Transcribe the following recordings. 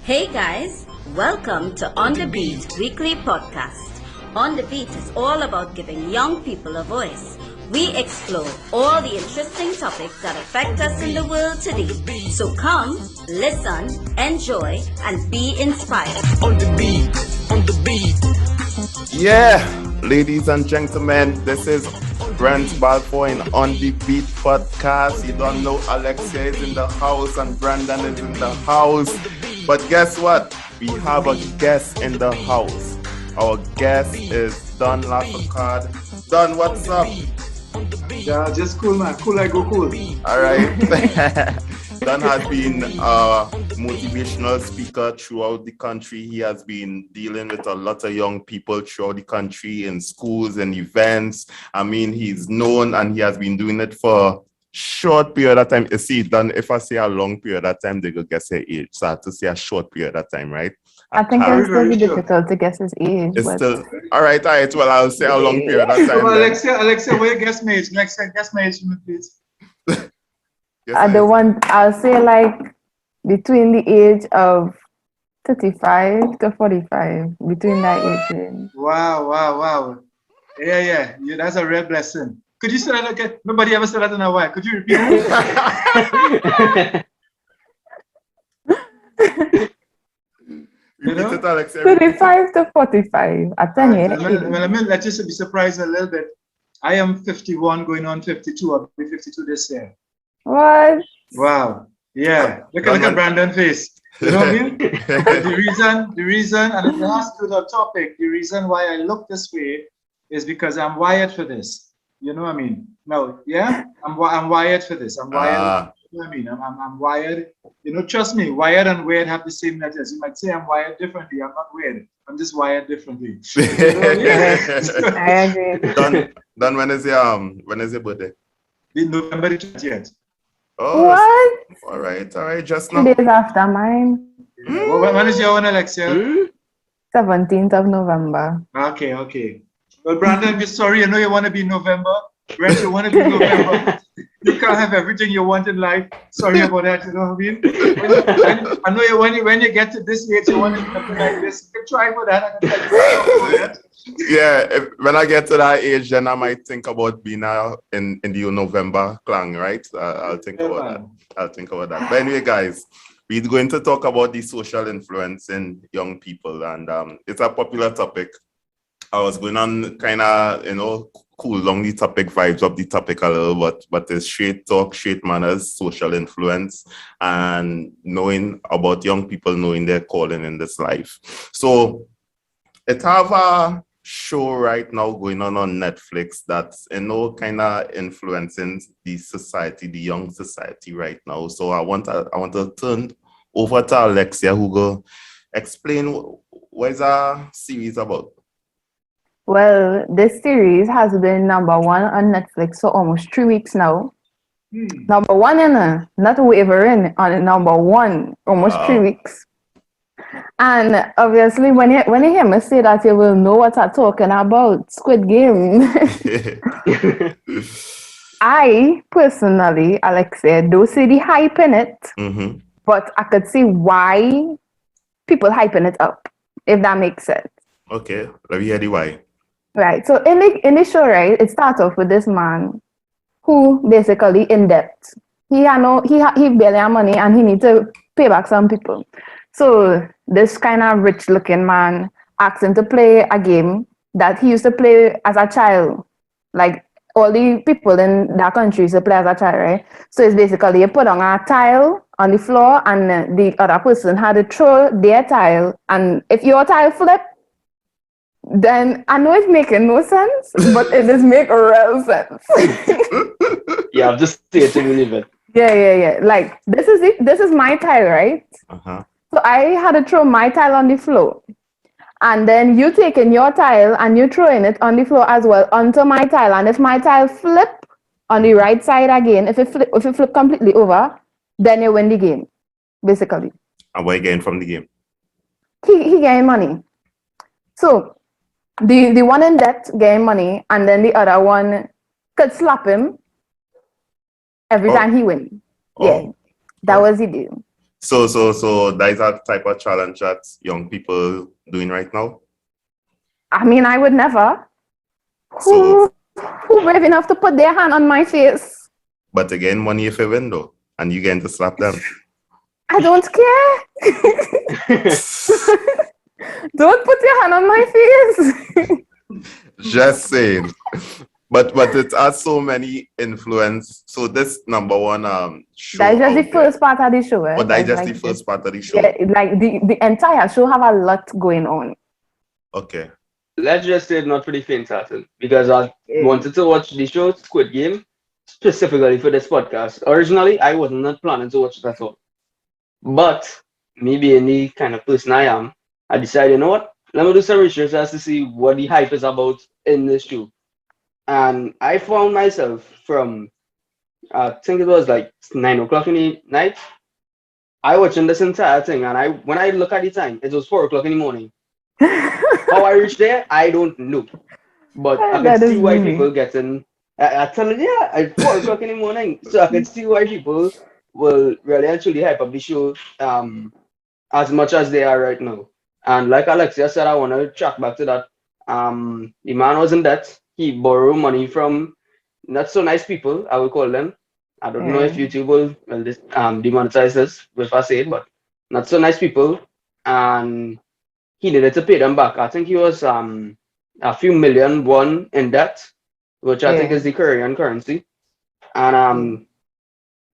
Hey guys, welcome to On the Beat weekly podcast. On the Beat is all about giving young people a voice. We explore all the interesting topics that affect us in the world today. So come, listen, enjoy, and be inspired. On the beat, on the beat. Yeah, ladies and gentlemen, this is Brent Balfour On the Beat podcast. You don't know Alexia is in the house and Brandon is in the house. But guess what? We have a guest in the house. Our guest is Don La Foucade. Don, what's up? Yeah, just cool, man. Cool, I go cool. All right. Don has been a motivational speaker throughout the country. He has been dealing with a lot of young people throughout the country in schools and events. I mean, he's known and he has been doing it for short period of time. You see, Don, if I say a long period of time, they could guess your age. So I have to say a short period of time, right? I think it's very difficult to guess his age. It's still all right. Well, I'll say a long period of time. So Alexia, will you guess my age? Alexia, guess my age, please. I'll say like between the age of 35 to 45, between that age range. Wow. Yeah. That's a real blessing. Could you say that again? Nobody ever said that in a while. Could you repeat it? You know? 35 to 45. I tell you. Well, I mean, let's just be surprised a little bit. I am 51, going on 52. I'll be 52 this year. What? Wow. Yeah. Look at Brandon's face. You know what I mean? The reason, and it has to the topic, the reason why I look this way is because I'm wired for this. You know what I mean? No, yeah? I'm wired for this. I'm wired. You know what I mean? I'm wired. You know, trust me, wired and weird have the same letters. You might say I'm wired differently. I'm not weird. I'm just wired differently. You know? I agree. Don, when is your birthday? November 20th. Oh, What? All right. Just 2 now. days after mine. When is your one, Alexia? 17th of November. Okay. Well, Brandon, we're sorry. I know you want to be in November. Brent, you want to be in November. You can't have everything you want in life. Sorry about that. You know what I mean? I know when you get to this age, you want to do something like this. You can try for that. Yeah, when I get to that age, then I might think about being in the November clan, right? I'll think about that. But anyway, guys, we're going to talk about the social influence in young people, and it's a popular topic. I was going on kind of, cool along the topic, vibes of the topic a little bit, but it's straight talk, straight manners, social influence, and knowing about young people, knowing their calling in this life. So it have a show right now going on Netflix that's kind of influencing the society, the young society right now. So I want to turn over to Alexia, who go explain what is our series about. Well, this series has been number 1 on Netflix for almost 3 weeks now. Number 1 not wavering on number 1, almost 3 weeks. And obviously, when you hear me say that, you will know what I'm talking about. Squid Game. I personally, Alexia, don't see the hype in it, but I could see why people hyping it up, if that makes sense. Okay, let me hear the why. Right. So in the show, right, it starts off with this man who basically in debt. He barely have money and he needs to pay back some people. So this kind of rich looking man asks him to play a game that he used to play as a child. Like all the people in that country used to play as a child, right? So it's basically you put on a tile on the floor and the other person had to throw their tile, and if your tile flip, then I know it's making no sense, but it does make real sense. Yeah, I'm just here to believe it. Yeah. Like this is it. This is my tile, right? So I had to throw my tile on the floor, and then you taking your tile and you throwing it on the floor as well onto my tile. And if my tile flip on the right side again, if it flip completely over, then you win the game, basically. And what are you getting from the game? He gain money. So the one in debt gain money, and then the other one could slap him every time he win. Yeah, that was the deal. So that is a type of challenge that young people doing right now. I mean, I would never. So, Who brave enough to put their hand on my face? but again, money if a window, and you get to slap them. I don't care. Don't put your hand on my face. Just saying. But it has so many influence. So this number one show. That's just the out there. first part of the show. Eh? Oh, that's just like the first part of the show. Yeah, like the entire show have a lot going on. Okay. Let's just say not for the faint-hearted, because I wanted to watch the show Squid Game specifically for this podcast. Originally, I was not planning to watch it at all. But me being the kind of person I am, I decided, you know what? Let me do some research as to see what the hype is about in this show. And I found myself from, I think it was like 9 o'clock in the night. I watching this entire thing, and when I look at the time, it was 4 o'clock in the morning. How I reached there, I don't know. But I That can is see why really- people getting. I tell you, yeah, at 4 o'clock in the morning. So I can see why people will really actually hype up the show as much as they are right now. And like Alexia said, I want to track back to that. The man was in debt. He borrowed money from not so nice people, I will call them. I don't know if YouTube will demonetize this if I say it, but not so nice people. And he needed to pay them back. I think he was a few million won in debt, which I think is the Korean currency. And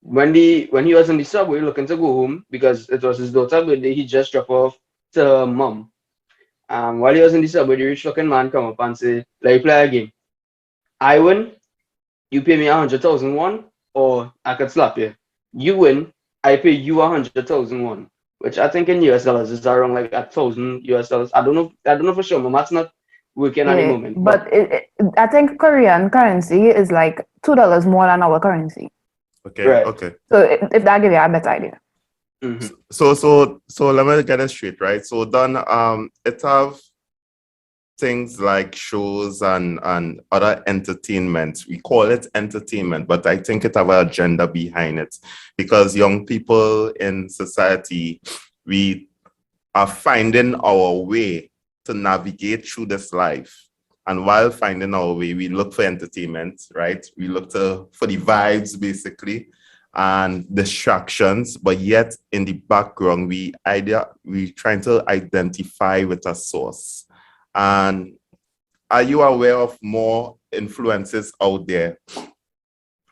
when he was in the subway looking to go home because it was his daughter's birthday, he just dropped off to her mom. While he was in the subway, the rich looking man come up and say, "Let me play a game. I win, you pay me 100,000 won, or I could slap you. You win, I pay you 100,000 won." Which I think in US dollars is around like 1,000 US dollars. I don't know for sure. My math's not working at the moment. But I think Korean currency is like $2 more than our currency. Okay. Right. Okay. So if that gives you a better idea. Mhm. So let me get it straight, right? So Don, it have things like shows and other entertainment. We call it entertainment, but I think it have an agenda behind it, because young people in society, we are finding our way to navigate through this life. And while finding our way, we look for entertainment, right? We look for the vibes, basically, and distractions. But yet, in the background, we trying to identify with a source. And are you aware of more influences out there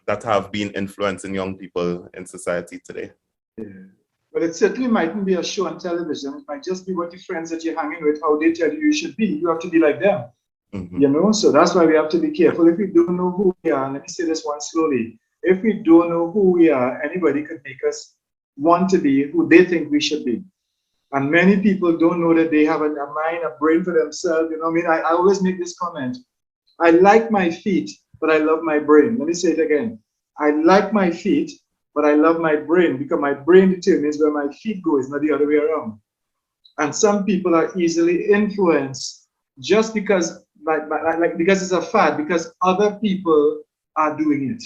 that have been influencing young people in society today? But it certainly mightn't be a show on television. It might just be what your friends that you're hanging with, how they tell you should be. You have to be like them. Mm-hmm. You know, so that's why we have to be careful. If we don't know who we are, let me say this one slowly. If we don't know who we are, anybody could make us want to be who they think we should be. And many people don't know that they have a mind, a brain for themselves. You know what I mean? I always make this comment. I like my feet, but I love my brain. Let me say it again. I like my feet, but I love my brain, because my brain determines where my feet go. It's not the other way around. And some people are easily influenced just because, because it's a fad, because other people are doing it.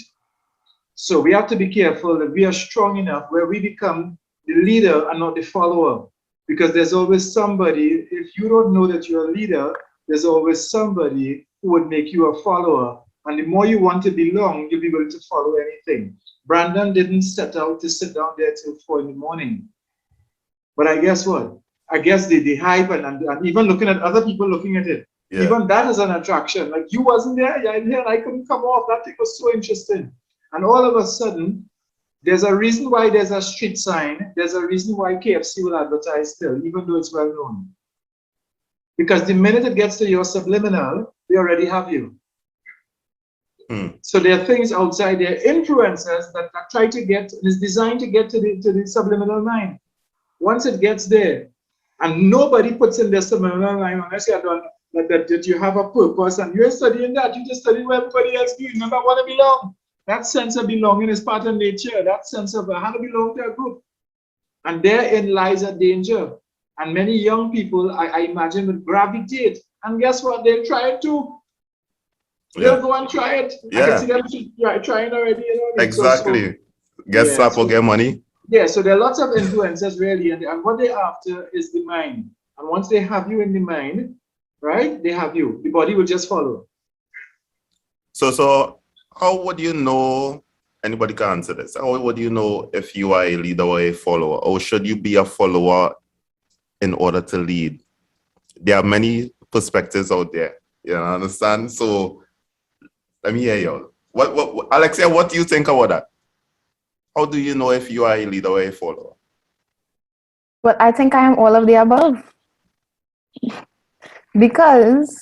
So we have to be careful that we are strong enough where we become the leader and not the follower. Because there's always somebody, if you don't know that you're a leader, there's always somebody who would make you a follower. And the more you want to belong, you'll be willing to follow anything. Brandon didn't set out to sit down there till 4 in the morning. But I guess what? I guess the hype and even looking at other people looking at it, even that is an attraction. Like, you wasn't there, you're in here, and I couldn't come off. That thing was so interesting. And all of a sudden, there's a reason why there's a street sign. There's a reason why KFC will advertise still, even though it's well known. Because the minute it gets to your subliminal, they already have you. So there are things outside there, influencers that try to get, and it's designed to get to the subliminal mind. Once it gets there, and nobody puts in their subliminal mind unless you're done that you have a purpose and you're studying that, you just study what everybody else doing. Remember, I want to belong. That sense of belonging is part of nature. That sense of how to belong to a group. And therein lies a danger. And many young people, I imagine, will gravitate. And guess what? They'll try it too. They'll go and try it. I can see them trying already. You know, exactly. Get slap or get money. Yeah, so there are lots of influencers really, and what they're after is the mind. And once they have you in the mind, right, they have you. The body will just follow. So how would you know, anybody can answer this, how would you know if you are a leader or a follower? Or should you be a follower in order to lead? There are many perspectives out there, you understand? So let me hear you. What Alexia, what do you think about that? How do you know if you are a leader or a follower? But I think I am all of the above. Because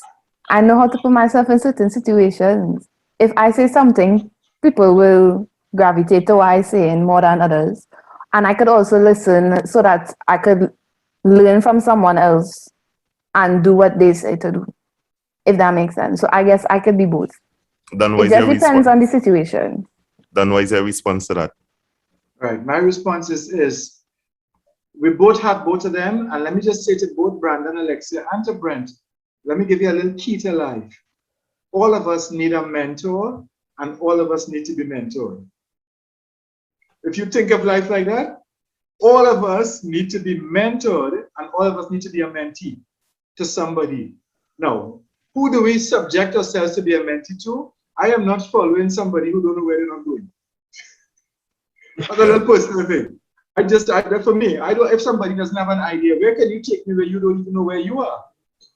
I know how to put myself in certain situations. If I say something, people will gravitate to what I say more than others. And I could also listen so that I could learn from someone else and do what they say to do, if that makes sense. So I guess I could be both. Then what It is just your depends response? on the situation. Then what is your response to that? Right. My response is we both have both of them. And let me just say to both Brandon, Alexia, and to Brent, let me give you a little key to life. All of us need a mentor, and all of us need to be mentored. If you think of life like that, all of us need to be mentored, and all of us need to be a mentee to somebody. Now, who do we subject ourselves to be a mentee to? I am not following somebody who don't know where they're not going. That's a little personal thing. For me, I don't. If somebody doesn't have an idea, where can you take me where you don't even know where you are?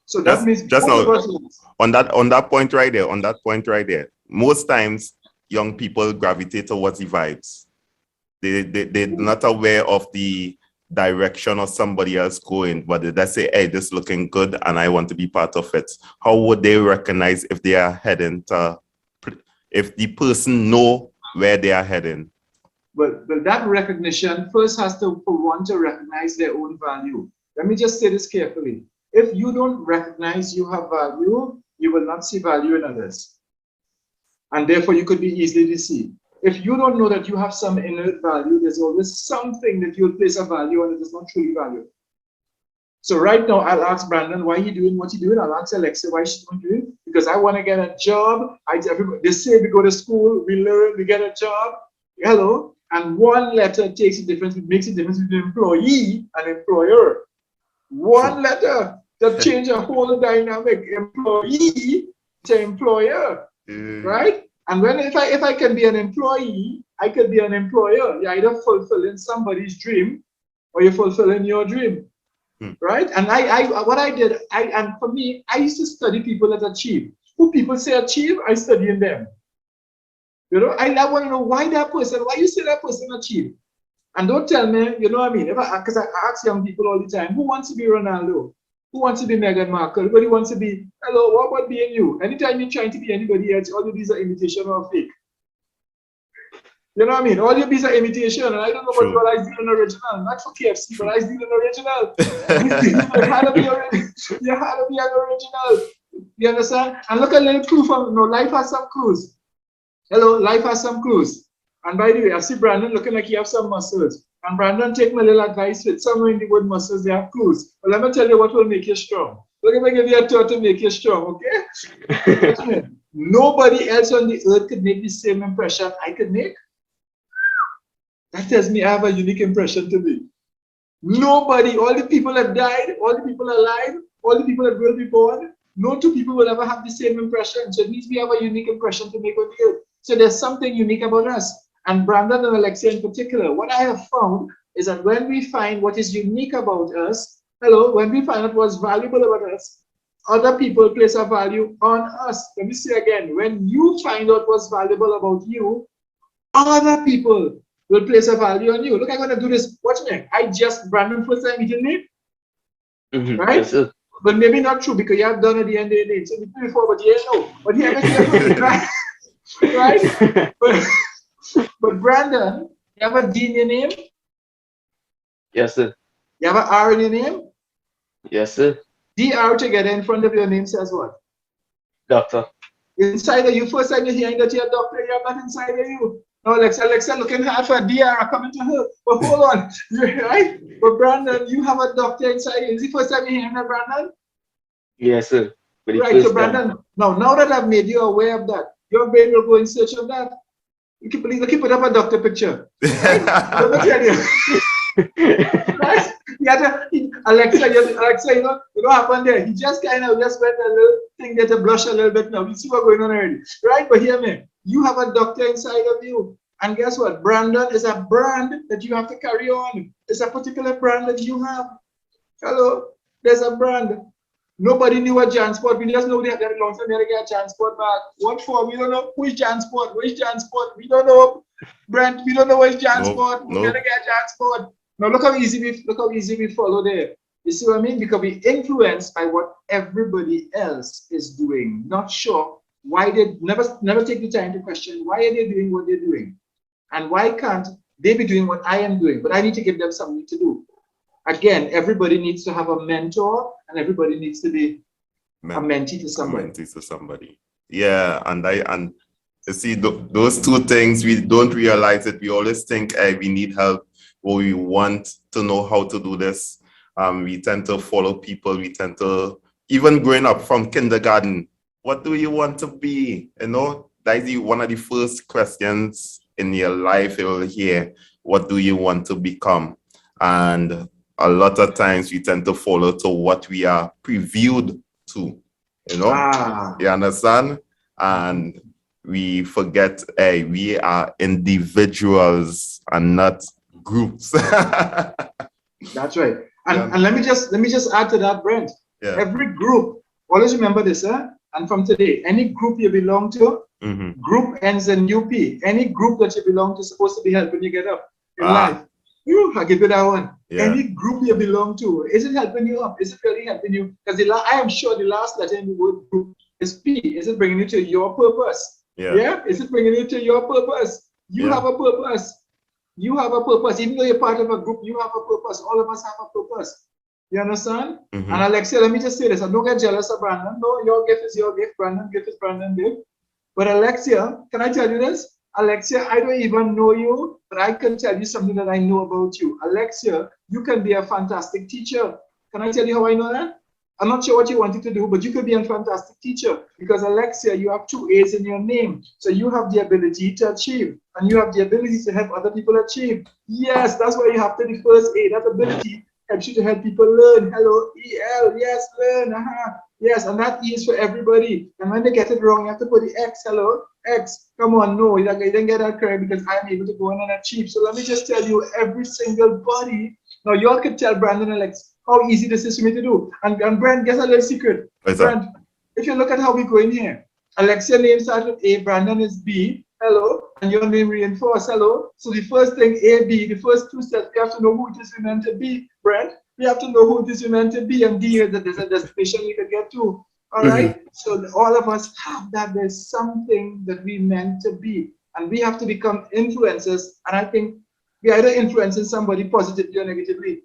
So that means Just both now, of us. on that point right there, most times young people gravitate towards the vibes. They're not aware of the direction of somebody else going, but they say, hey, this looking good and I want to be part of it. How would they recognize if they are heading to, if the person know where they are heading? But that recognition first has to, for one, to recognize their own value. Let me just say this carefully. If you don't recognize you have value, you will not see value in others. And therefore, you could be easily deceived. If you don't know that you have some inherent value, there's always something that you'll place a value on that is not truly valuable. So right now, I'll ask Brandon, why he doing what he doing? I'll ask Alexa, why she's doing it? Because I want to get a job. They say we go to school, we learn, we get a job. Hello. And one letter makes a difference between employee and employer. One letter that change a whole dynamic, employee to employer, right? And if I can be an employee, I could be an employer. You're either fulfilling somebody's dream or you're fulfilling your dream, right? And and for me, I used to study people that achieve. Who people say achieve, I study in them. You know, I want to know why you say that person achieved. And don't tell me, you know what I mean? Because I ask young people all the time, who wants to be Ronaldo? Who wants to be Meghan Markle? Everybody wants to be, hello, what about being you? Anytime you're trying to be anybody else, all of these are imitation or fake. You know what I mean? All your bees are imitation, and I don't know what I deal in original. Not for KFC, but I deal in original. You had to be an original. You understand? And look at little clue from life has some clues. Hello, life has some clues. And by the way, I see Brandon looking like he have some muscles. And Brandon, take my little advice with somewhere in the word muscles, they have clues. But let me tell you what will make you strong. Look me give you a thought to make you strong, okay? Nobody else on the earth could make the same impression I could make. That tells me I have a unique impression to me. Nobody, all the people that died, all the people alive, all the people that will be born, no two people will ever have the same impression. So it means we have a unique impression to make on the earth. So there's something unique about us. And Brandon and Alexia in particular, what I have found is that when we find what is unique about us, when we find out what's valuable about us, other people place a value on us. Let me say again, when you find out what's valuable about you, other people will place a value on you. Look, I'm going to do this. Watch me. Brandon first time meeting me, right? Yes, but maybe not true because you have done at the end of the day. So before, but you know. But here, right? Right? But Brandon, you have a D in your name? Yes, sir. You have an R in your name? Yes, sir. DR together in front of your name says what? Doctor. Inside of you, first time you're hearing that you're a doctor, you're not inside of you. No, Alexa looking hard for a DR coming to her. But hold on, right? But Brandon, you have a doctor inside you. Is the first time you're hearing that, Brandon? Yes, sir. Right, so Brandon, now that I've made you aware of that, your brain will go in search of that. You keep put up a doctor picture. Right? Let me tell you. Right? Alexa, you know what happened there? He just kind of just went a little thing there to blush a little bit now. We see what's going on already. Right? But hear me. You have a doctor inside of you. And guess what? Brandon is a brand that you have to carry on. It's a particular brand that you have. Hello? There's a brand. Nobody knew what Jansport. We just know they had a long time they get Jansport back. What for? We don't know who is Jansport. Where is Jansport? We don't know. Brand, we don't know what is Jansport. We gotta get Jansport. Now look how easy we follow there. You see what I mean? Because we influenced by what everybody else is doing. Not sure why they never take the time to question why are they doing what they're doing, and why can't they be doing what I am doing? But I need to give them something to do. Again, everybody needs to have a mentor, and everybody needs to be a mentee to somebody. Mentee to somebody. Yeah, and you see those two things, we don't realize it. We always think we need help, or we want to know how to do this. We tend to follow people. We tend to, even growing up from kindergarten, what do you want to be? You know, that is one of the first questions in your life you will hear. What do you want to become? And a lot of times we tend to follow to what we are previewed to, you know, you understand? And we forget, hey, we are individuals and not groups. That's right. And let me just add to that, Brent. Yeah. Every group, always remember this, and from today, any group you belong to, group ends in UP. Any group that you belong to is supposed to be helping you get up in life. I'll give you that one. Yeah. Any group you belong to, is it helping you up? Is it really helping you? Because I am sure the last letter in the word group is P. Is it bringing you to your purpose? Yeah. Is it bringing you to your purpose? You have a purpose. You have a purpose. Even though you're part of a group, you have a purpose. All of us have a purpose. You understand? And Alexia, let me just say this. I don't get jealous of Brandon. No, your gift is your gift. Brandon's gift is Brandon's gift. But Alexia, can I tell you this? Alexia, I don't even know you, but I can tell you something that I know about you. Alexia, you can be a fantastic teacher. Can I tell you how I know that? I'm not sure what you wanted to do, but you could be a fantastic teacher because Alexia, you have 2 A's in your name. So you have the ability to achieve and you have the ability to help other people achieve. Yes, that's why you have to the first A. That ability helps you to help people learn. Hello, E-L, yes, learn. Yes, and that E is for everybody. And when they get it wrong, you have to put the X. Hello, X. Come on, no, you didn't get that correct because I'm able to go on and achieve. So let me just tell you, every single body. Now, you all could tell Brandon and Alex how easy this is for me to do. And Brand, guess a little secret. Brand, if you look at how we go in here, Alexia name starts with A, Brandon is B, hello, and your name reinforced, hello. So the first thing, A, B, the first 2 steps, we have to know who it is we meant to be, Brand. We have to know who it is we meant to be, and D is that there's a destination we can get to. All right? So all of us have that. There's something that we meant to be, and we have to become influencers. And I think we either influencing somebody positively or negatively.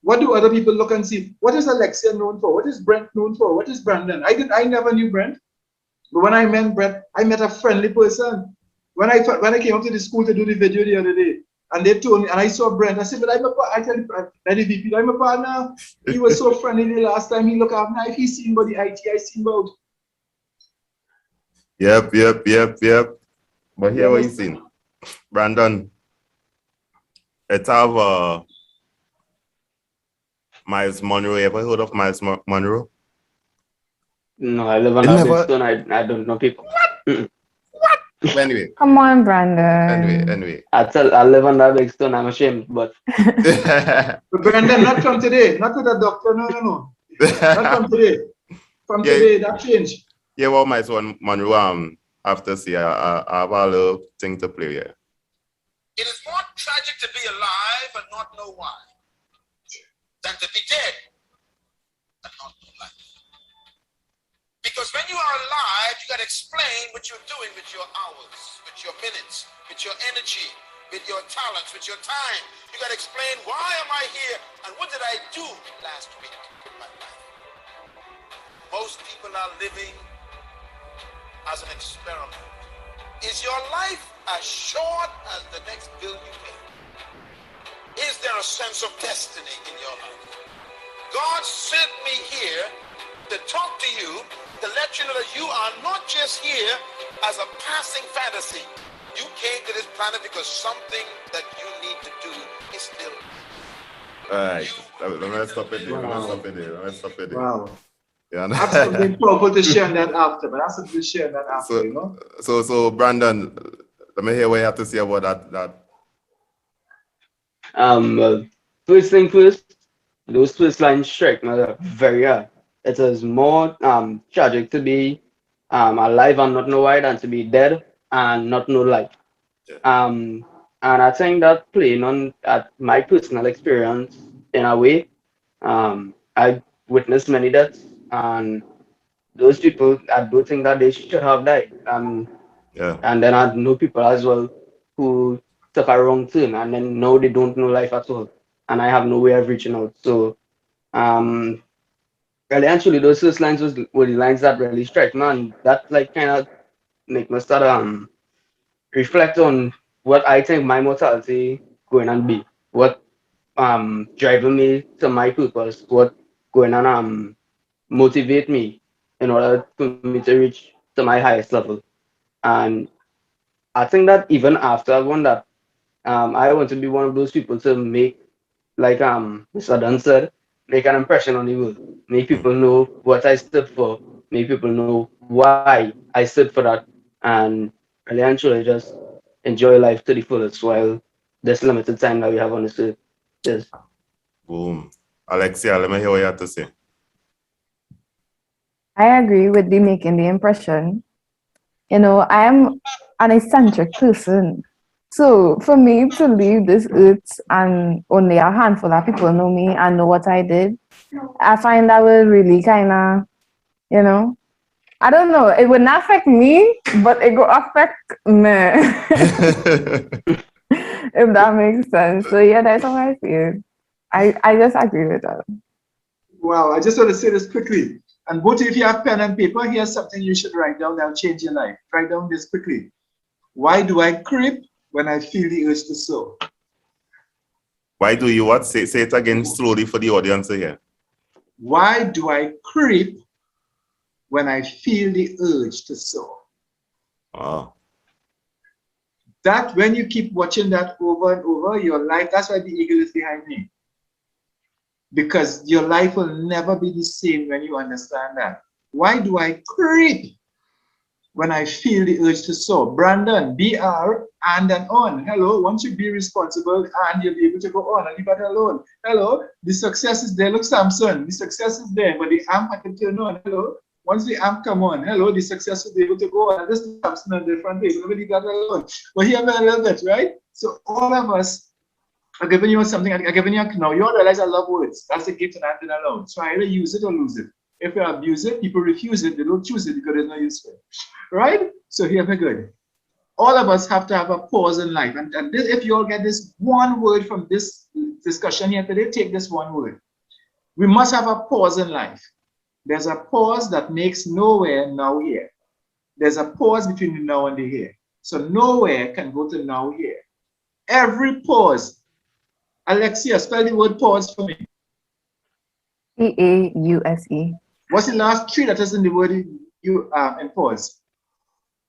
What do other people look and see? What is Alexia known for? What is Brent known for? What is Brandon? I never knew Brent, but when I met Brent, I met a friendly person. When I came up to the school to do the video the other day, and they told me, and I saw Brent, I said, but I tell the VP, I'm a partner. He was so friendly the last time he looked after me. If he's seen about the IT, I seen about. Yep. But here what you seen, Brandon. Let's have Miles Monroe. Ever heard of Miles Monroe? No, I live on a big stone. I don't know people. What? Anyway. Come on, Brandon. Anyway. I live on that big stone. I'm ashamed, but. But Brandon, not from today. Not to the doctor. No. Not from today. From today, that changed. Yeah, well, Miles Monroe, after see, I have a little thing to play here. It is more tragic to be alive and not know why than to be dead and not know life. Because when you are alive, you got to explain what you're doing with your hours, with your minutes, with your energy, with your talents, with your time. You got to explain, why am I here and what did I do last week in my life? Most people are living as an experiment. Is your life as short as the next bill you pay? Is there a sense of destiny in your life? God sent me here to talk to you, to let you know that you are not just here as a passing fantasy. You came to this planet because something that you need to do is still. Alright, let me stop it there. Wow. Yeah. I have something powerful to share on that after, but I have something to share on that after, you know? So Brandon, let me hear what you have to say about that. Well, first thing first, those first lines strike me very hard. It is more tragic to be alive and not know why than to be dead and not know life. Yeah. And I think that playing on at my personal experience in a way, I witnessed many deaths, and those people I do think that they should have died. Yeah. And then I know people as well who took a wrong turn and then now they don't know life at all. And I have no way of reaching out. So um really actually those first lines were the lines that really strike me, and that like kind of make me start reflect on what I think my mortality going to be. What driving me to my purpose, what going on motivate me in order for me to reach to my highest level. And I think that even after I won that, I want to be one of those people to make, like Mr. Dunn said, make an impression on the world, make people know what I stood for, make people know why I stood for that, and really and truly just enjoy life to the fullest while this limited time that we have on this earth is. Boom. Alexia, let me hear what you have to say. I agree with the making the impression. You know, I am an eccentric person. So for me to leave this earth and only a handful of people know me and know what I did, I find that will really kind of, you know, I don't know, it would not affect me, but it will affect me, if that makes sense. So yeah, that's how I feel. I just agree with that. Wow, I just want to say this quickly. And both if you have pen and paper, here's something you should write down that'll change your life. Write down this quickly. Why do I creep when I feel the urge to sow? Why do you what? Say it again slowly for the audience here. Why do I creep when I feel the urge to sow? Oh. That when you keep watching that over and over, your life, that's why the eagle is behind me. Because your life will never be the same when you understand that. Why do I creep when I feel the urge to sow? Brandon, BR, and then on. Hello, once you be responsible and you'll be able to go on and leave that alone. Hello, the success is there. Look, Samson, the success is there, but the amp I can turn on. Hello, once the amp come on, hello, the success will be able to go on. And this is Samson on the front page. Let me leave that alone. But here a little bit, right? So all of us, I'm giving you something, I'm giving you now. You all realize I love words. That's the gift and acting alone. So I either use it or lose it. If you abuse it, people refuse it, they don't choose it because there's no use for it. Right? So here we go. All of us have to have a pause in life. And this, if you all get this one word from this discussion here today, take this one word. We must have a pause in life. There's a pause that makes nowhere now here. There's a pause between the now and the here. So nowhere can go to now here. Every pause. Alexia, spell the word pause for me. Pause. What's the last three letters in the word you in pause?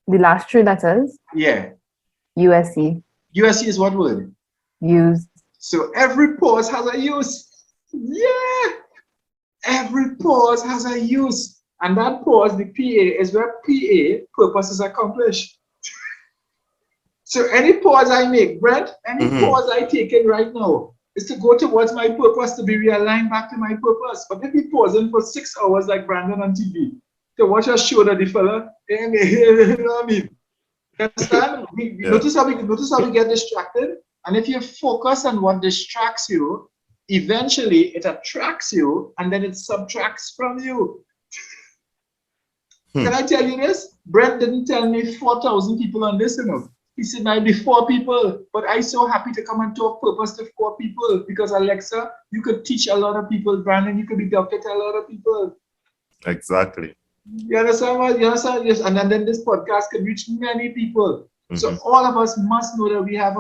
The last three letters, Yeah. USE. USC is what word? Used. So every pause has a use. Yeah. Every pause has a use. And that pause, the PA, is where PA, purpose is accomplished. So any pause I make, Brent, any pause I take in right now is to go towards my purpose, to be realigned back to my purpose. But if we pausing for 6 hours like Brandon on TV, to watch a show that the fella, you know what I mean? You understand? Notice how we get distracted. And if you focus on what distracts you, eventually it attracts you and then it subtracts from you. Can I tell you this? Brent didn't tell me 4,000 people on this, you know. He said, might be 4 people, but I'm so happy to come and talk purpose to 4 people because Alexa, you could teach a lot of people. Brandon, you could be doctor to a lot of people. Exactly. You understand what? You understand? Yes. And then this podcast can reach many people. So all of us must know that we have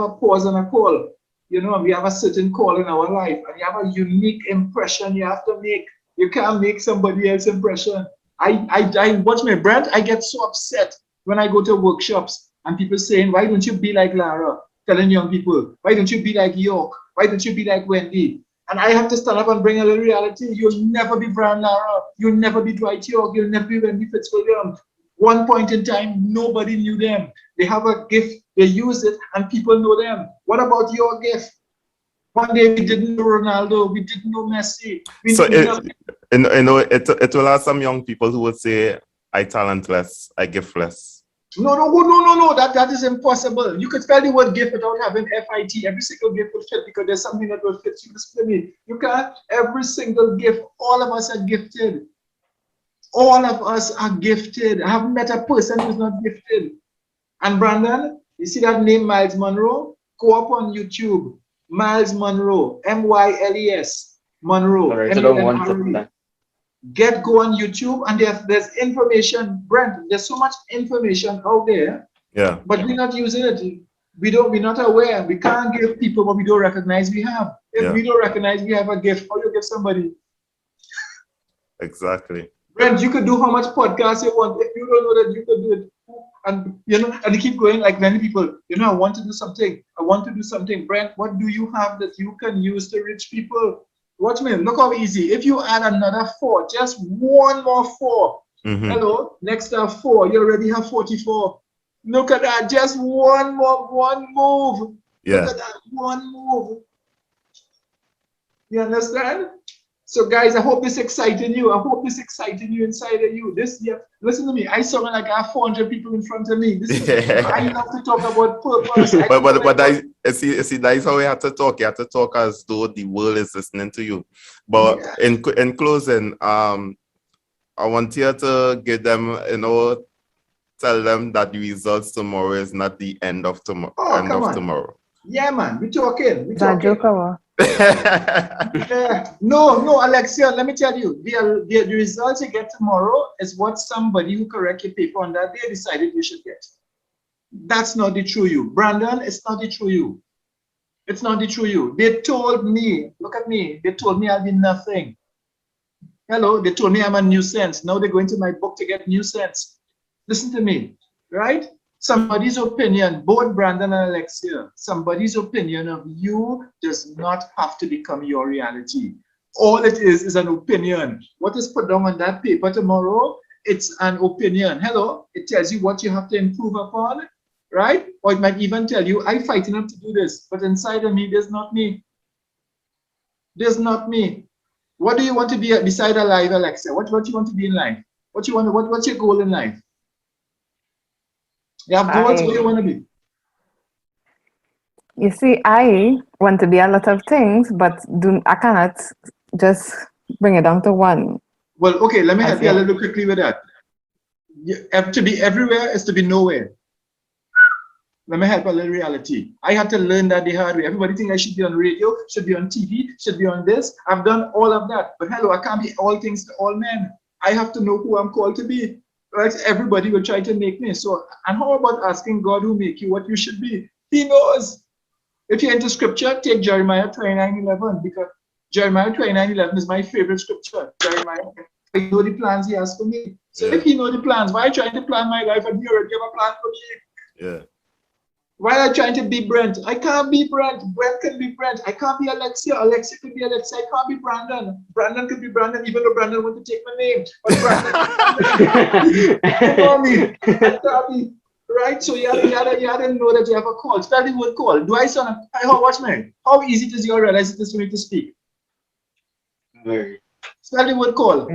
a pause and a call. You know, we have a certain call in our life, and you have a unique impression you have to make. You can't make somebody else's impression. I watch my brand. I get so upset when I go to workshops and people saying, why don't you be like Lara? Telling young people, why don't you be like York? Why don't you be like Wendy? And I have to stand up and bring a little reality. You'll never be Brian Lara. You'll never be Dwight York. You'll never be Wendy Fitzwilliam. One point in time, nobody knew them. They have a gift, they use it, and people know them. What about your gift? One day we didn't know Ronaldo, we didn't know Messi. It will have some young people who would say, I talentless, I giftless. No, that is impossible. You could spell the word gift without having FIT. Every single gift will fit because there's something that will fit you. Listen to me. You can't, every single gift, all of us are gifted. All of us are gifted. I haven't met a person who's not gifted. And Brandon, you see that name Miles Monroe? Go up on YouTube. Miles Monroe, M-Y-L-E-S, Monroe. All right, I don't want to. Go on YouTube, and there's information. Brent, there's so much information out there. Yeah. But we're not using it. We're not aware. We can't give people what we don't recognize we have. If we don't recognize we have a gift, how you give somebody? Exactly. Brent, you could do how much podcasts you want. If you don't know that, you could do it. And and you keep going like many people, I want to do something. I want to do something. Brent, what do you have that you can use to reach people? Watch me. Look how easy. If you add another 4, just one more 4. Hello, next 4, you already have 44. Look at that. Just one move. Yeah. Look at that. One move. You understand? So guys, I hope this excited you. I hope this excited you inside of you. Listen to me. I sound like I have 400 people in front of me. I love to talk about purpose. but I see that is how we have to talk. You have to talk as though the world is listening to you. But in closing, I want you to give them, tell them that the results tomorrow is not the end of tomorrow. Tomorrow. Yeah, man. We're talking. No, Alexia, let me tell you, the results you get tomorrow is what somebody who correct your paper on that day decided you should get. That's not the true you. Brandon, it's not the true you. It's not the true you. They told me, look at me, they told me I'll be nothing. Hello, they told me I'm a nuisance. Now they're going to my book to get nuisance. Listen to me, right? Somebody's opinion, both Brandon and Alexia, somebody's opinion of you does not have to become your reality. All it is an opinion. What is put down on that paper tomorrow, it's an opinion. Hello, it tells you what you have to improve upon, right? Or it might even tell you, I'm fighting up to do this, but inside of me, there's not me. There's not me. What do you want to be beside alive, Alexia? What do you want to be in life? What's your goal in life? You have goals, what do you want to be? You see, I want to be a lot of things, but I cannot just bring it down to one. Well, okay, let me help you a little quickly with that. To be everywhere is to be nowhere. Let me help a little reality. I had to learn that the hard way. Everybody think I should be on radio, should be on TV, should be on this. I've done all of that. But hello, I can't be all things to all men. I have to know who I'm called to be. Right? Everybody will try to make me. So, and how about asking God who make you what you should be? He knows. If you're into scripture, take Jeremiah 29:11, because Jeremiah 29:11 is my favorite scripture. Jeremiah, I know the plans he has for me. So if he knows the plans, why are you trying to plan my life and he already have a plan for me? Yeah. Why are you trying to be Brent? I can't be Brent. Brent can be Brent. I can't be Alexia. Alexia could be Alexia. I can't be Brandon. Brandon could be Brandon, even though Brandon wants to take my name. But Brandon, you know me. I can't be. Right? So you have to know that you have a call. Spell the word call. Do I sound? Watch me. How easy does you realize it is for me to speak? Very. Spell the word call.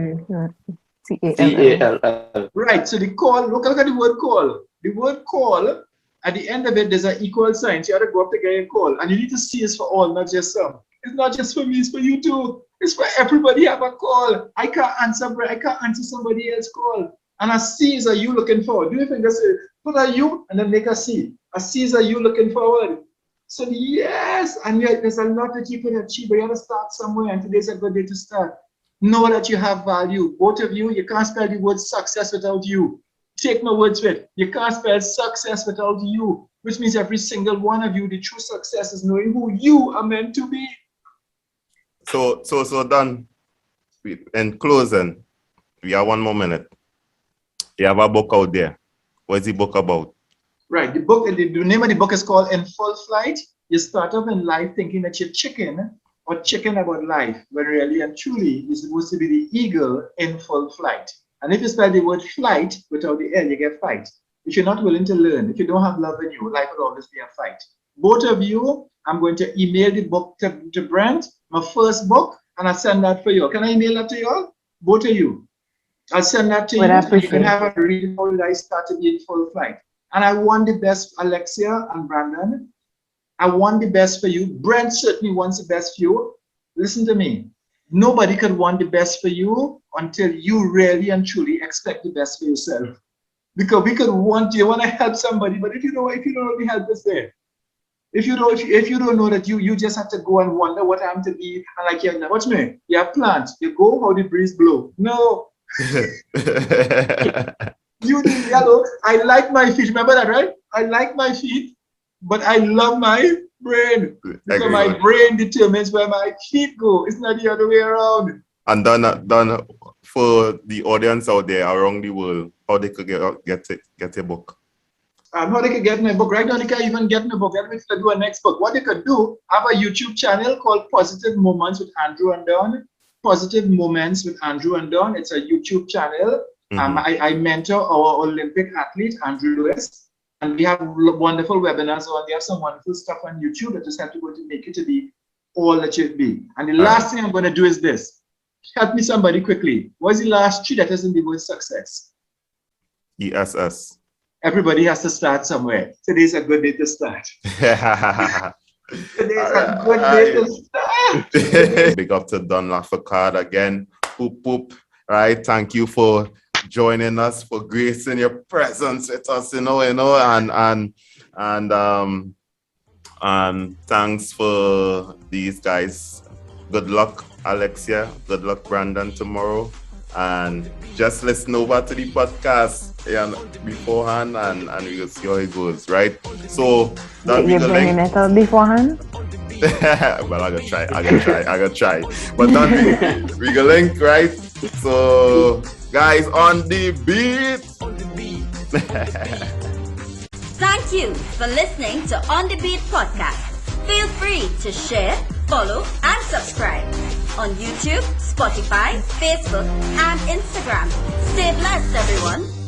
C-A-L-L. Right. So the call, look at the word call. The word call, at the end of it, there's an equal sign. So you have to go up to get a call. And you need to see it's for all, not just some. It's not just for me, it's for you too. It's for everybody have a call. I can't answer somebody else's call. And a C is a you looking forward. Do you think that's it? Put a you and then make a C. A C is a you looking forward. So yes, and yet there's a lot that you can achieve, but you have to start somewhere, and today's a good day to start. Know that you have value. Both of you, you can't spell the word success without you. Take my words with it. You can't spell success without you, which means every single one of you, the true success is knowing who you are meant to be. So Don, in closing, we have 1 more minute. You have a book out there. What is the book about? Right. The name of the book is called In Full Flight. You start off in life thinking that you're chicken or chicken about life, when really and truly you're supposed to be the eagle in full flight. And if you spell the word flight without the L, you get fight. If you're not willing to learn, if you don't have love in you, life will always be a fight. Both of you, I'm going to email the book to Brent, my first book, and I'll send that for you. Can I email that to you all? Both of you. I'll send that to you. And you can have a read how I start to be in full flight. And I want the best, Alexia and Brandon. I want the best for you. Brent certainly wants the best for you. Listen to me. Nobody could want the best for you until you really and truly expect the best for yourself. Because we could want you want to help somebody, but if you don't know the help is there. If you don't know that you just have to go and wonder what I'm to be, and like, yeah, watch me. You have plants. You go how the breeze blow. No. You need yellow. I like my feet. Remember that, right? I like my feet, but I love my brain. Because my brain determines where my feet go. It's not the other way around. And done for the audience out there around the world, how they could get a book. How they could get my book. Right now, they can't even get my book. They're going to do a next book. What they could do, have a YouTube channel called Positive Moments with Andrew and Don. Positive Moments with Andrew and Don. It's a YouTube channel. I mentor our Olympic athlete, Andrew Lewis, and we have wonderful webinars on. We have some wonderful stuff on YouTube that just have to go to make you to be all that you'd be. And the last thing I'm going to do is this. Help me somebody quickly. What's the last 3 letters in the word success? ESS. Everybody has to start somewhere. Today's a good day to start. Today's a good day to start. Big up to Don La Foucade again. Poop, poop. Right. Thank you for joining us, for gracing your presence with us, and thanks for these guys. Good luck, Alexia. Good luck, Brandon, tomorrow. And just listen over to the podcast beforehand, and we will see how it goes, right? So that you're bringing it up beforehand? Well, I gotta try. But that we go link, right? So guys, on the beat. Thank you for listening to On the Beat podcast. Feel free to share, follow, and subscribe on YouTube, Spotify, Facebook, and Instagram. Stay blessed, everyone.